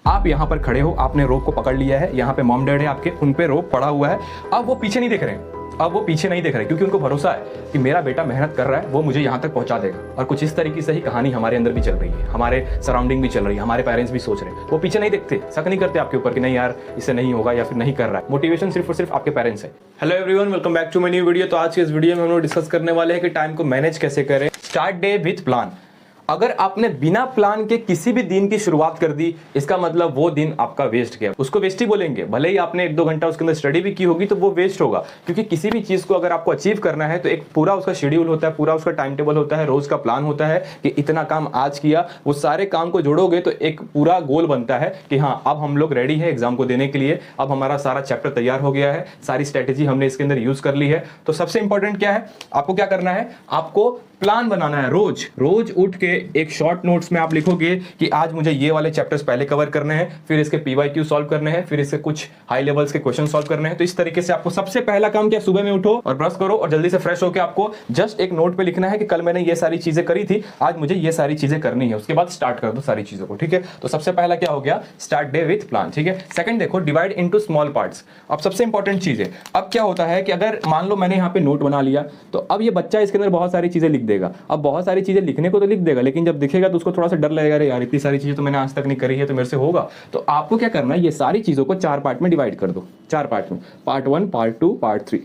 आप यहाँ पर खड़े हो, आपने रोप को पकड़ लिया है, यहाँ पे मॉम डैड है आपके, उन पे रोप पड़ा हुआ है। अब वो पीछे नहीं देख रहे हैं, अब वो पीछे नहीं देख रहे क्योंकि उनको भरोसा है कि मेरा बेटा मेहनत कर रहा है, वो मुझे यहाँ तक पहुँचा देगा। और कुछ इस तरीके से ही कहानी हमारे अंदर भी चल रही है, हमारे सराउंडिंग भी चल रही है, हमारे पेरेंट्स भी सोच रहे हैं। वो पीछे नहीं देखते, शक नहीं करते आपके ऊपर कि नहीं यार इससे नहीं होगा या फिर नहीं कर रहा है। मोटिवेशन सिर्फ और सिर्फ आपके पेरेंट्स है। Hello everyone, welcome back to my new video. तो आज के इस वीडियो में हम लोग डिस्कस करने वाले हैं कि टाइम को मैनेज कैसे करें। Start day with plan. अगर आपने बिना प्लान के किसी भी दिन की शुरुआत कर दी, इसका मतलब वो दिन आपका वेस्ट गया। उसको वेस्ट ही बोलेंगे, भले ही आपने 1-2 घंटा उसके अंदर स्टडी भी की होगी तो वो वेस्ट होगा। क्योंकि किसी भी चीज को अगर आपको अचीव करना है तो एक पूरा उसका शेड्यूल होता है, पूरा उसका टाइम टेबल होता है, रोज का प्लान होता है कि इतना काम आज किया। वो सारे काम को जोड़ोगे तो एक पूरा गोल बनता है कि हाँ अब हम लोग रेडी है एग्जाम को देने के लिए, अब हमारा सारा चैप्टर तैयार हो गया है, सारी स्ट्रेटेजी हमने इसके अंदर यूज कर ली है। तो सबसे इंपॉर्टेंट क्या है, आपको क्या करना है, आपको प्लान बनाना है। रोज रोज उठ के एक शॉर्ट नोट्स में आप लिखोगे कि आज मुझे ये वाले चैप्टर्स पहले कवर करने हैं, फिर इसके PYQ सॉल्व करने हैं, फिर इसके कुछ हाई लेवल्स के क्वेश्चन सॉल्व करने हैं। तो इस तरीके से आपको सबसे पहला काम क्या, सुबह में उठो और ब्रश करो और जल्दी से फ्रेश होकर आपको जस्ट एक नोट पे लिखना है कि कल मैंने ये सारी चीजें करी थी, आज मुझे ये सारी चीजें करनी है। उसके बाद स्टार्ट कर दो सारी चीजों को, ठीक है। तो सबसे पहला क्या हो गया, स्टार्ट डे विथ प्लान, ठीक है। सेकंड देखो, डिवाइड इनटू स्मॉल पार्ट्स। अब सबसे इंपॉर्टेंट चीज है, अब क्या होता है कि अगर मान लो मैंने यहाँ पे नोट बना लिया तो अब ये बच्चा इसके अंदर बहुत सारी चीजें लिख देगा। अब बहुत सारी चीजें लिखने को तो लिख देगा, लेकिन जब दिखेगा तो उसको थोड़ा सा डर लगेगा, अरे यार इतनी सारी चीजें तो मैंने आज तक नहीं करी है तो मेरे से होगा। तो आपको क्या करना है, ये सारी चीजों को 4 पार्ट में डिवाइड कर दो, 4 पार्ट में, पार्ट 1, पार्ट 2, पार्ट 3,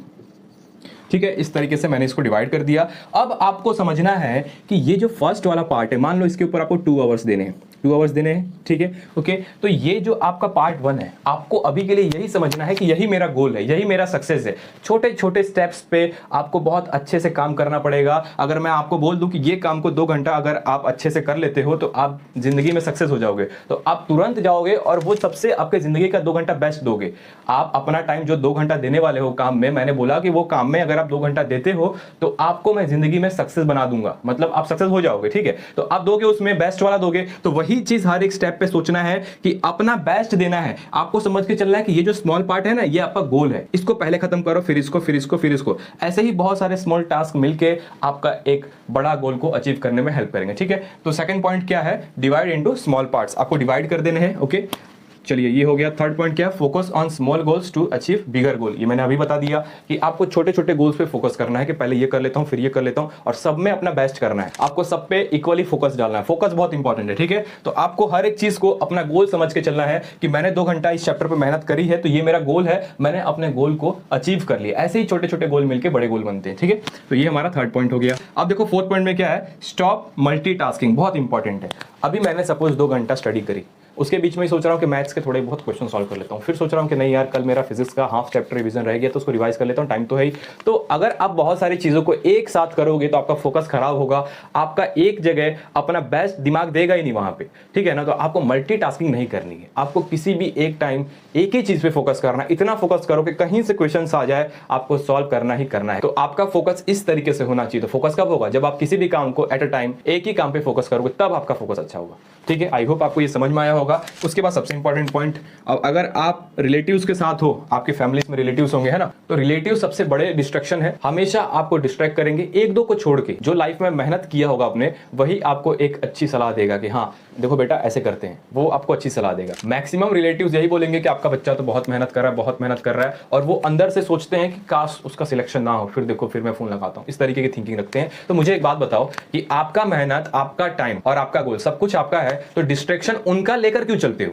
ठीक है। इस तरीके से मैंने इसको डिवाइड कर दिया। अब आपको समझना है कि ये जो फर्स्ट वाला पार्ट है, मान लो इसके ऊपर आपको 2 आवर्स देने हैं, 2 आवर्स देने हैं, ठीक है, ओके। तो ये जो आपका पार्ट 1 है, आपको अभी के लिए यही समझना है कि यही मेरा गोल है, यही मेरा सक्सेस है। छोटे छोटे स्टेप्स पे आपको बहुत अच्छे से काम करना पड़ेगा। अगर मैं आपको बोल दूं कि ये काम को 2 घंटा अगर आप अच्छे से कर लेते हो तो आप जिंदगी में सक्सेस हो जाओगे, तो आप तुरंत जाओगे और वो सबसे आपके जिंदगी का 2 घंटा बेस्ट दोगे। आप अपना टाइम जो 2 घंटा देने वाले हो काम में, मैंने बोला कि वो काम में अगर आप 2 घंटा देते हो तो आपको मैं जिंदगी में सक्सेस बना दूंगा, मतलब आप सक्सेस हो जाओगे, ठीक है। तो आप दोगे, उसमें बेस्ट वाला दोगे। तो वही चीज हर एक स्टेप पे सोचना है कि अपना बेस्ट देना है। आपको समझ के चलना है कि ये जो स्मॉल पार्ट है ना, ये आपका गोल है, इसको पहले खत्म करो, फिर इसको, फिर इसको, फिर इसको। ऐसे ही बहुत सारे स्मॉल टास्क मिलके आपका एक बड़ा गोल को अचीव करने में हेल्प करेंगे, ठीक है। तो सेकंड पॉइंट क्या है, डिवाइड इनटू स्मॉल पार्ट्स, आपको डिवाइड कर देने हैं, ओके। चलिए ये हो गया। थर्ड पॉइंट क्या है, focus on small goals to achieve bigger goal. ये मैंने अभी बता दिया कि आपको छोटे छोटे गोल्स पे फोकस करना है कि पहले ये कर लेता हूं, फिर ये कर लेता हूं, और सब में अपना बेस्ट करना है। आपको सब पे इक्वली फोकस डालना है, फोकस बहुत इंपॉर्टेंट है, ठीक है। तो आपको हर एक चीज को अपना गोल समझ के चलना है कि मैंने 2 घंटा इस चैप्टर पर मेहनत करी है तो ये मेरा गोल है, मैंने अपने गोल को अचीव कर लिया। ऐसे ही छोटे छोटे गोल मिलकर बड़े गोल बनते हैं, ठीक है। तो ये हमारा थर्ड पॉइंट हो गया। अब देखो फोर्थ पॉइंट में क्या है, स्टॉप मल्टीटास्किंग, बहुत इंपॉर्टेंट है। अभी मैंने सपोज 2 घंटा स्टडी करी, उसके बीच में सोच रहा हूँ कि मैथ्स के थोड़े बहुत क्वेश्चन सॉल्व कर लेता हूँ, फिर सोच रहा हूँ कि नहीं यार कल मेरा फिजिक्स का हाफ चैप्टर रिवीजन रह गया तो उसको रिवाइज कर लेता हूँ, टाइम तो है ही। तो अगर आप बहुत सारी चीज़ों को एक साथ करोगे तो आपका फोकस खराब होगा, आपका एक जगह अपना बेस्ट दिमाग देगा ही नहीं वहाँ पे, ठीक है ना। तो आपको मल्टीटास्किंग नहीं करनी है, आपको किसी भी एक टाइम एक ही चीज़ पे फोकस करना है। इतना फोकस करो कि कहीं से क्वेश्चन आ जाए, आपको सॉल्व करना ही करना है। तो आपका फोकस इस तरीके से होना चाहिए। तो फोकस कब होगा, जब आप किसी भी काम को एट अ टाइम एक ही काम पे फोकस करोगे, तब आपका फोकस अच्छा होगा, ठीक है। आई होप आपको ये समझ में आया होगा। उसके बाद सबसे इंपॉर्टेंट पॉइंट, अब अगर आप रिलेटिव्स के साथ हो, आपके फैमिली में रिलेटिव्स होंगे, है ना, तो रिलेटिव सबसे बड़े डिस्ट्रैक्शन है, हमेशा आपको डिस्ट्रैक्ट करेंगे। 1-2 को छोड़ के जो लाइफ में मेहनत किया होगा आपने, वही आपको एक अच्छी सलाह देगा कि हाँ देखो बेटा ऐसे करते हैं, वो आपको अच्छी सलाह देगा। मैक्सिमम रिलेटिव्स यही बोलेंगे कि आपका बच्चा तो बहुत मेहनत कर रहा है, बहुत मेहनत कर रहा है, और वो अंदर से सोचते हैं कि काश उसका सिलेक्शन ना हो, फिर देखो फिर मैं फोन लगाता हूँ, इस तरीके की थिंकिंग रखते हैं। तो मुझे एक बात बताओ कि आपका मेहनत, आपका टाइम और आपका गोल सब कुछ आपका है, तो डिस्ट्रैक्शन उनका लेकर क्यों चलते हो?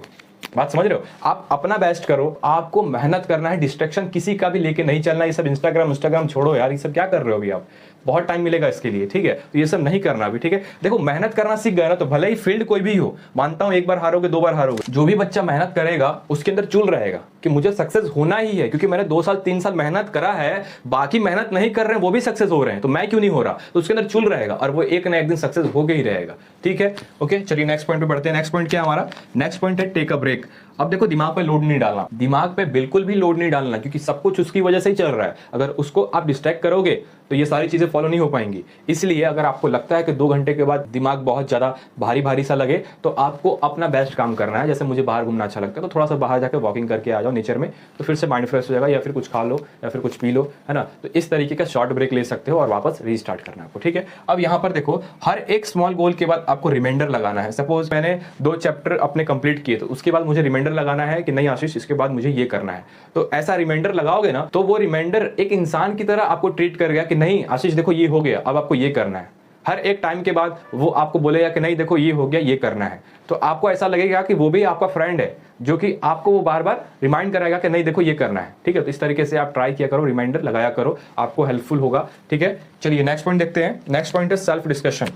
बात समझ रहे हो? आप अपना बेस्ट करो, आपको मेहनत करना है, डिस्ट्रैक्शन किसी का भी लेके नहीं चलना। ये सब इंस्टाग्राम छोड़ो यार, ये सब क्या कर रहे हो अभी आप, बहुत टाइम मिलेगा इसके लिए, ठीक है। तो ये सब नहीं करना अभी, ठीक है। देखो मेहनत करना सीख गए ना, तो भले ही फील्ड कोई भी हो, मानता हूं 1 बार हारोगे 2 बार हारोगे, जो भी बच्चा मेहनत करेगा उसके अंदर चुल रहेगा कि मुझे सक्सेस होना ही है, क्योंकि मैंने 2 साल 3 साल मेहनत करा है, बाकी मेहनत नहीं कर रहे हैं वो भी सक्सेस हो रहे हैं, तो मैं क्यों नहीं हो रहा। तो उसके अंदर चुल रहेगा और वो एक ना एक दिन सक्सेस हो ही रहेगा, ठीक है। ओके चलिए नेक्स्ट पॉइंट पे बढ़ते हैं। नेक्स्ट पॉइंट क्या है हमारा, नेक्स्ट पॉइंट है टेक अ ब्रेक। अब देखो दिमाग पे लोड नहीं डालना, दिमाग पे बिल्कुल भी लोड नहीं डालना, क्योंकि सब कुछ उसकी वजह से ही चल रहा है। अगर उसको आप डिस्ट्रैक्ट करोगे तो ये सारी चीजें चीज़ें फॉलो नहीं हो पाएंगी। इसलिए अगर आपको लगता है कि 2 घंटे के बाद दिमाग बहुत ज़्यादा भारी भारी सा लगे तो आपको अपना बेस्ट काम करना है। जैसे मुझे बाहर घूमना अच्छा लगता है तो थोड़ा सा बाहर जाकर वॉकिंग करके आ जाओ नेचर में, तो फिर से माइंड फ्रेश हो जाएगा, या फिर कुछ खा लो या फिर कुछ पी लो, है ना। तो इस तरीके का शॉर्ट ब्रेक ले सकते हो और वापस रीस्टार्ट करना है आपको, ठीक है। अब यहाँ पर देखो, हर एक स्मॉल गोल के बाद आपको रिमाइंडर लगाना है। सपोज मैंने 2 चैप्टर अपने कंप्लीट किए तो उसके बाद मुझे रिमाइंडर लगाना है कि नहीं आशीष, इसके बाद मुझे ये करना है। तो ऐसा रिमाइंडर लगाओगे ना तो वो रिमाइंडर एक इंसान की तरह आपको ट्रीट करेगा कि नहीं आशीष देखो ये हो गया, अब आपको ये करना है। हर एक टाइम के बाद वो आपको बोलेगा कि नहीं देखो ये हो गया, ये करना है। तो आपको ऐसा लगेगा कि वो भी आपका फ्रेंड है जो कि आपको वो बार बार रिमाइंड कराएगा कि नहीं देखो ये करना है, ठीक है। तो इस तरीके से आप ट्राई किया करो, रिमाइंडर लगाया करो, आपको हेल्पफुल होगा, ठीक है। चलिए नेक्स्ट पॉइंट देखते हैं। नेक्स्ट पॉइंट है सेल्फ डिस्कशन।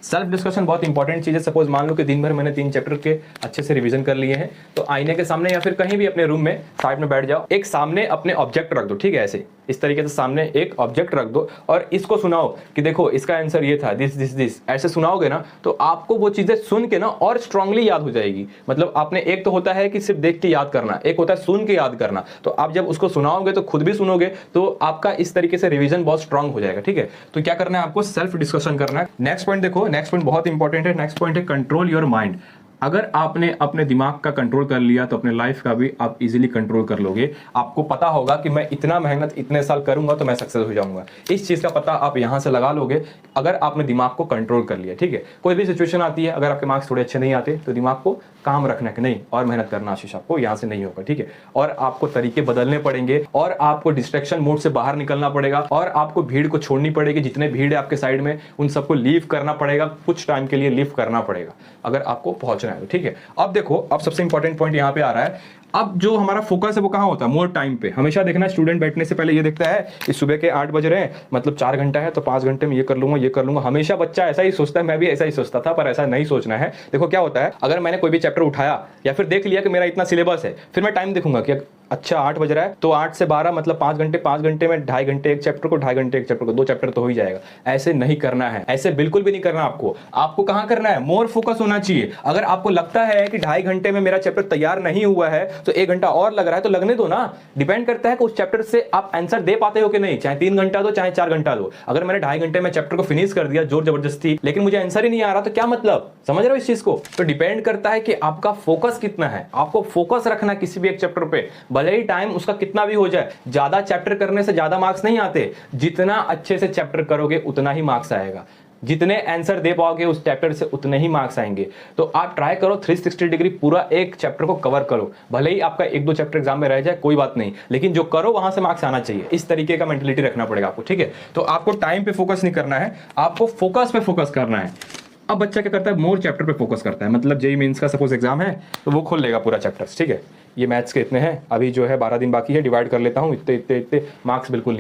सेल्फ डिस्कशन बहुत इंपॉर्टेंट चीज़ है। सपोज मान लो कि दिन भर मैंने 3 चैप्टर के अच्छे से रिवीजन कर लिए हैं, तो आईने के सामने या फिर कहीं भी अपने रूम में साइड में बैठ जाओ, एक सामने अपने ऑब्जेक्ट रख दो, ठीक है। ऐसे इस तरीके से सामने एक ऑब्जेक्ट रख दो और इसको सुनाओ कि देखो इसका आंसर ये था, दिस दिस दिस। ऐसे सुनाओगे ना तो आपको वो चीज़ें सुन के ना और स्ट्रांगली याद हो जाएगी। मतलब आपने, एक तो होता है कि सिर्फ देख के याद करना, एक होता है सुन के याद करना। तो आप जब उसको सुनाओगे तो खुद भी सुनोगे तो आपका इस तरीके से रिवीजन बहुत स्ट्रांग हो जाएगा, ठीक है। तो क्या करना है आपको, सेल्फ डिस्कशन करना है। नेक्स्ट पॉइंट देखो, नेक्स्ट पॉइंट बहुत इंपॉर्टेंट है। नेक्स्ट पॉइंट है कंट्रोल योर माइंड। अगर आपने अपने दिमाग का कंट्रोल कर लिया तो अपने लाइफ का भी आप इजीली कंट्रोल कर लोगे। आपको पता होगा कि मैं इतना मेहनत इतने साल करूंगा तो मैं सक्सेस हो जाऊंगा। इस चीज़ का पता आप यहां से लगा लोगे अगर आपने दिमाग को कंट्रोल कर लिया, ठीक है। कोई भी सिचुएशन आती है, अगर आपके मार्क्स थोड़े अच्छे नहीं आते तो दिमाग को काम रखना कि नहीं और मेहनत करना आशीष, आपको यहाँ से नहीं होगा, ठीक है। और आपको तरीके बदलने पड़ेंगे और आपको डिस्ट्रैक्शन मोड से बाहर निकलना पड़ेगा और आपको भीड़ को छोड़नी पड़ेगी। जितने भीड़ है आपके साइड में उन सबको लीव करना पड़ेगा, कुछ टाइम के लिए लीव करना पड़ेगा अगर आपको पहुंचना है, ठीक है। अब देखो, अब सबसे इंपॉर्टेंट पॉइंट यहाँ पे आ रहा है। अब जो हमारा फोकस है वो कहाँ होता है, मोर टाइम पे। हमेशा देखना स्टूडेंट बैठने से पहले ये देखता है कि सुबह के 8 बज रहे हैं, मतलब 4 घंटा है तो 5 घंटे में ये कर लूंगा, ये कर लूंगा। हमेशा बच्चा ऐसा ही सोचता है, मैं भी ऐसा ही सोचता था, पर ऐसा नहीं सोचना है। देखो क्या होता है, अगर मैंने कोई भी चैप्टर उठाया या फिर देख लिया कि मेरा इतना सिलेबस है, फिर मैं टाइम देखूंगा कि अच्छा 8 बज रहा है तो 8 से 12 मतलब 5 घंटे, 5 घंटे में 2.5 घंटे एक चैप्टर को, 2.5 घंटे एक चैप्टर को, 2 चैप्टर तो हो ही जाएगा। ऐसे नहीं करना है, ऐसे बिल्कुल भी नहीं करना। आपको कहाँ करना है, मोर फोकस होना चाहिए। अगर आपको लगता है कि 2.5 घंटे में मेरा चैप्टर तैयार नहीं हुआ है तो 1 घंटा और लग रहा है तो लगने दो ना। डिपेंड करता है कि उस चैप्टर से आप आंसर दे पाते हो कि नहीं। चाहे 3 घंटा दो, चाहे 4 घंटा दो। अगर मैंने 2.5 घंटे में चैप्टर को फिनिश कर दिया जोर जबरदस्ती, लेकिन मुझे आंसर ही नहीं आ रहा तो क्या मतलब, समझ रहे हो इस चीज को। तो डिपेंड करता है कि आपका फोकस कितना है। आपको फोकस रखना किसी भी एक चैप्टर पे, भले ही टाइम उसका कितना भी हो जाए। ज्यादा चैप्टर करने से ज्यादा मार्क्स नहीं आते, जितना अच्छे से चैप्टर करोगे उतना ही मार्क्स आएगा। जितने आंसर दे पाओगे उस चैप्टर से उतने ही मार्क्स आएंगे। तो आप ट्राई करो 360 डिग्री पूरा एक चैप्टर को कवर करो। भले ही आपका 1-2 चैप्टर एग्जाम में रह जाए कोई बात नहीं, लेकिन जो करो वहां से मार्क्स आना चाहिए। इस तरीके का मेंटलिटी रखना पड़ेगा आपको, ठीक है। तो आपको टाइम पे फोकस नहीं करना है, आपको फोकस पे फोकस करना है। अब बच्चा क्या करता है, मोर चैप्टर पे फोकस करता है। मतलब जेईई मेंस का सपोज एग्जाम है तो वो खोल लेगा पूरा चैप्टर्स, ठीक है। ये मैथ्स के इतने हैं, अभी जो है 12 दिन बाकी है, डिवाइड कर लेता हूँ, इतने इतने इतने मार्क्स बिल्कुल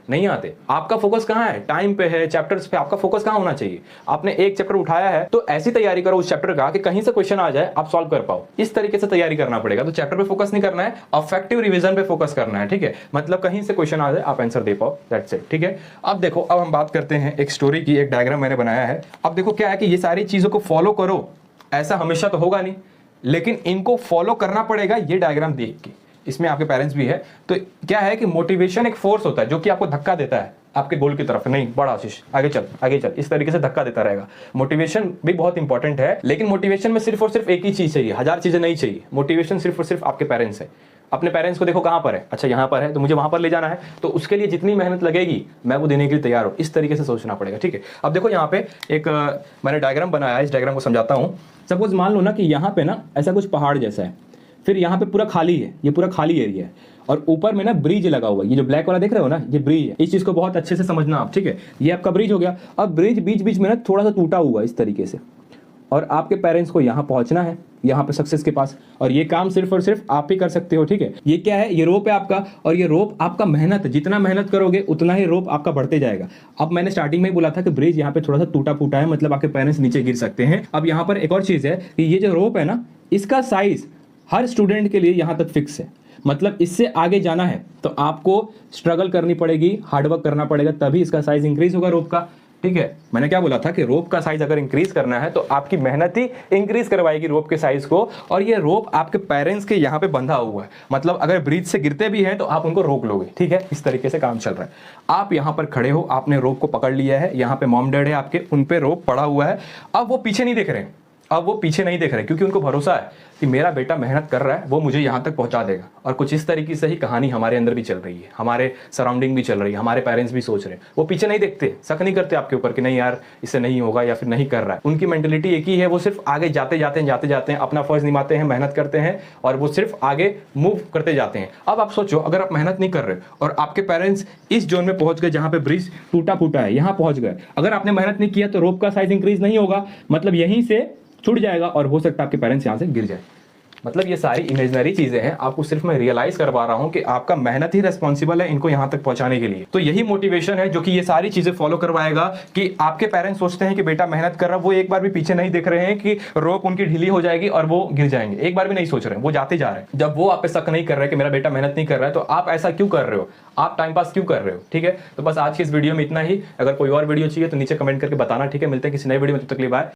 नहीं आते। आपका फोकस कहाँ है, टाइम पे है, चैप्टर्स पे। आपका फोकस कहाँ होना चाहिए, आपने एक चैप्टर उठाया है तो ऐसी तैयारी करो उस चैप्टर का कि कहीं से क्वेश्चन आ जाए आप सॉल्व कर पाओ। इस तरीके से तैयारी करना पड़ेगा। तो चैप्टर पे फोकस नहीं करना है, अफेक्टिव रिवीजन पे फोकस करना है, ठीक है। मतलब कहीं से क्वेश्चन आ जाए आप आंसर दे पाओ, दैट्स इट, ठीक है। अब देखो, अब हम बात करते हैं एक स्टोरी की। एक डायग्राम मैंने बनाया है। अब देखो क्या है कि ये सारी चीजों को फॉलो करो, ऐसा हमेशा तो होगा नहीं, लेकिन इनको फॉलो करना पड़ेगा ये डायग्राम देख के। इसमें आपके पेरेंट्स भी है। तो क्या है कि मोटिवेशन एक फोर्स होता है जो कि आपको धक्का देता है आपके गोल की तरफ। नहीं बड़ा आशीष, आगे चल आगे चल, इस तरीके से धक्का देता रहेगा। मोटिवेशन भी बहुत इंपॉर्टेंट है, लेकिन मोटिवेशन में सिर्फ और सिर्फ एक ही चीज चाहिए, 1000 चीजें नहीं चाहिए। मोटिवेशन सिर्फ और सिर्फ आपके पेरेंट्स है। अपने पेरेंट्स को देखो कहाँ पर है, अच्छा यहाँ पर है तो मुझे वहां पर ले जाना है, तो उसके लिए जितनी मेहनत लगेगी मैं वो देने के लिए तैयार हूँ। इस तरीके से सोचना पड़ेगा, ठीक है। अब देखो यहाँ पे एक मैंने डायग्राम बनाया है, इस डायग्राम को समझाता हूँ। सपोज मान लो ना कि यहाँ पे ना ऐसा कुछ पहाड़ जैसा है, फिर यहाँ पे पूरा खाली है, ये पूरा खाली एरिया है और ऊपर में ना ब्रिज लगा हुआ है। ये जो ब्लैक वाला देख रहे हो ना, ये ब्रिज है। इस चीज को बहुत अच्छे से समझना आप, ठीक है। ये आपका ब्रिज हो गया। अब ब्रिज बीच बीच में ना थोड़ा सा टूटा हुआ है इस तरीके से, और आपके पेरेंट्स को यहाँ पहुंचना है, यहाँ पे सक्सेस के पास, और ये काम सिर्फ और सिर्फ आप ही कर सकते हो, ठीक है। ये क्या है, ये रोप है आपका, और ये रोप आपका मेहनत, जितना मेहनत करोगे उतना ही रोप आपका बढ़ते जाएगा। अब मैंने स्टार्टिंग में ही बोला था कि ब्रिज यहाँ पे थोड़ा सा टूटा फूटा है, मतलब आपके पेरेंट्स नीचे गिर सकते हैं। अब यहाँ पर एक और चीज है कि ये जो रोप है ना, इसका साइज हर स्टूडेंट के लिए यहाँ तक फिक्स है। मतलब इससे आगे जाना है तो आपको स्ट्रगल करनी पड़ेगी, हार्डवर्क करना पड़ेगा, तभी इसका साइज इंक्रीज होगा रोप का। ठीक है, मैंने क्या बोला था कि रोप का साइज अगर इंक्रीज करना है तो आपकी मेहनत ही इंक्रीज करवाएगी रोप के साइज को। और ये रोप आपके पेरेंट्स के यहाँ पे बंधा हुआ है, मतलब अगर ब्रिज से गिरते भी हैं तो आप उनको रोक लोगे। ठीक है, इस तरीके से काम चल रहा है। आप यहाँ पर खड़े हो, आपने रोप को पकड़ लिया है, यहाँ पे मॉम डैड है आपके, उन पे रोप पड़ा हुआ है। अब वो पीछे नहीं देख रहे हैं, अब वो पीछे नहीं देख रहे क्योंकि उनको भरोसा है कि मेरा बेटा मेहनत कर रहा है, वो मुझे यहाँ तक पहुँचा देगा। और कुछ इस तरीके से ही कहानी हमारे अंदर भी चल रही है, हमारे सराउंडिंग भी चल रही है, हमारे पेरेंट्स भी सोच रहे हैं। वो पीछे नहीं देखते, शक नहीं करते आपके ऊपर कि नहीं यार इससे नहीं होगा या फिर नहीं कर रहा है। उनकी मेंटेलिटी एक ही है, वो सिर्फ आगे जाते जाते हैं, अपना फर्ज निभाते हैं, मेहनत करते हैं और वो सिर्फ आगे मूव करते जाते हैं। अब आप सोचो, अगर आप मेहनत नहीं कर रहे और आपके पेरेंट्स इस जोन में पहुंच गए जहां पे ब्रिज टूटा फूटा है, यहाँ पहुंच गए, अगर आपने मेहनत नहीं किया तो रोप का साइज इंक्रीज नहीं होगा, मतलब यहीं से छूट जाएगा और हो सकता है आपके पेरेंट्स यहां से गिर जाए। मतलब ये सारी इमेजिनरी चीजें हैं, आपको सिर्फ मैं रियलाइज करवा रहा हूं कि आपका मेहनत ही रेस्पॉन्सिबल है इनको यहां तक पहुंचाने के लिए। तो यही मोटिवेशन है जो कि ये सारी चीजें फॉलो करवाएगा कि आपके पेरेंट्स सोचते हैं कि बेटा मेहनत कर रहा है, वो एक बार भी पीछे नहीं देख रहे हैं कि रोप उनकी ढीली हो जाएगी और वो गिर जाएंगे, एक बार भी नहीं सोच रहे हैं, वो जाते जा रहे हैं। जब वो आप पे शक नहीं कर रहे हैं कि मेरा बेटा मेहनत नहीं कर रहा है, तो आप ऐसा क्यों कर रहे हो, आप टाइम पास क्यों कर रहे हो। ठीक है, तो बस आज की इस वीडियो में इतना ही। अगर कोई और वीडियो चाहिए तो नीचे कमेंट करके बताना। ठीक है, मिलते हैं किसी नई वीडियो में, तब तक के लिए बाय।